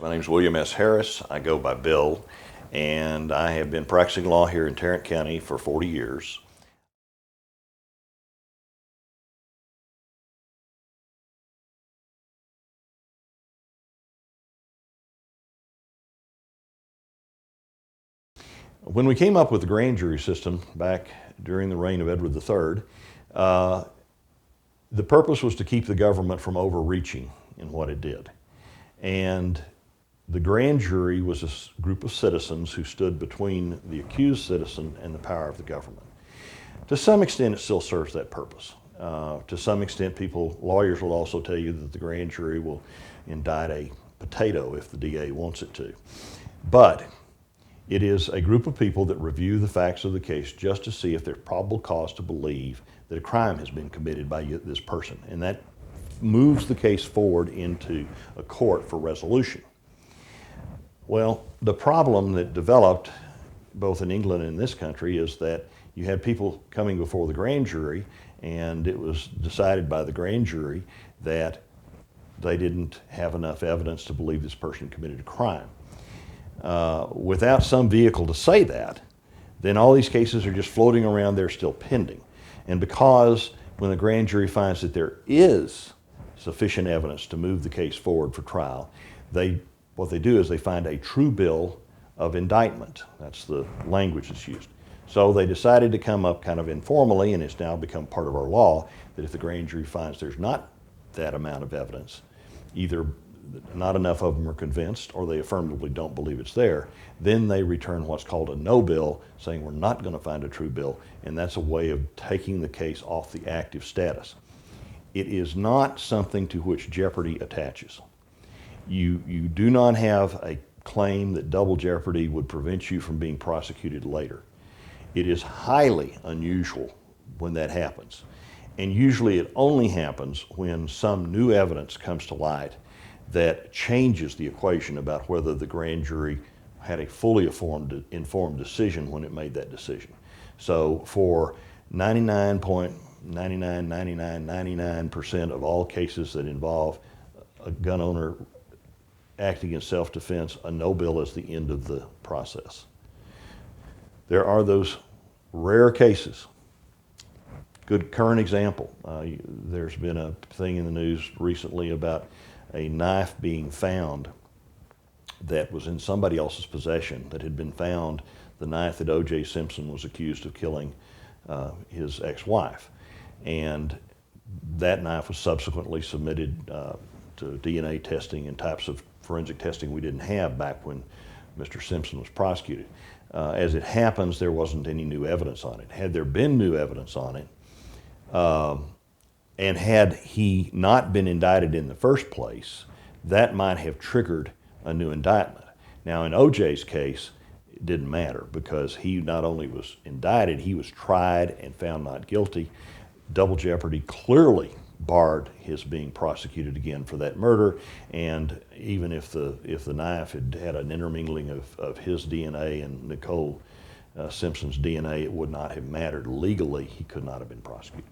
My name is William S. Harris. I go by Bill, and I have been practicing law here in Tarrant County for 40 years. When we came up with the grand jury system back during the reign of Edward III, the purpose was to keep the government from overreaching in what it did. And the grand jury was a group of citizens who stood between the accused citizen and the power of the government. To some extent, it still serves that purpose. To some extent, lawyers will also tell you that the grand jury will indict a potato if the DA wants it to. But it is a group of people that review the facts of the case just to see if there's probable cause to believe that a crime has been committed by this person. And that moves the case forward into a court for resolution. Well, the problem that developed both in England and in this country is that you had people coming before the grand jury, and it was decided by the grand jury that they didn't have enough evidence to believe this person committed a crime. Without some vehicle to say that, then all these cases are just floating around there still pending. And because when the grand jury finds that there is sufficient evidence to move the case forward for trial, what they do is they find a true bill of indictment. That's the language that's used. So they decided to come up kind of informally, and it's now become part of our law, that if the grand jury finds there's not that amount of evidence, either not enough of them are convinced or they affirmatively don't believe it's there, then they return what's called a no bill, saying we're not going to find a true bill, and that's a way of taking the case off the active status. It is not something to which jeopardy attaches. You do not have a claim that double jeopardy would prevent you from being prosecuted later. It is highly unusual when that happens, and usually it only happens when some new evidence comes to light that changes the equation about whether the grand jury had a fully informed decision when it made that decision. So for 99.999999% of all cases that involve a gun owner acting in self-defense, a no bill is the end of the process. There are those rare cases. Good current example, there's been a thing in the news recently about a knife being found that was in somebody else's possession, that had been found, the knife that O.J. Simpson was accused of killing his ex-wife. And that knife was subsequently submitted to DNA testing and types of forensic testing we didn't have back when Mr. Simpson was prosecuted. As it happens, there wasn't any new evidence on it. Had there been new evidence on it, and had he not been indicted in the first place, that might have triggered a new indictment. Now, in O.J.'s case, it didn't matter because he not only was indicted, he was tried and found not guilty. Double jeopardy clearly barred his being prosecuted again for that murder, and even if the knife had an intermingling of his DNA and Nicole Simpson's DNA, it would not have mattered. Legally, he could not have been prosecuted.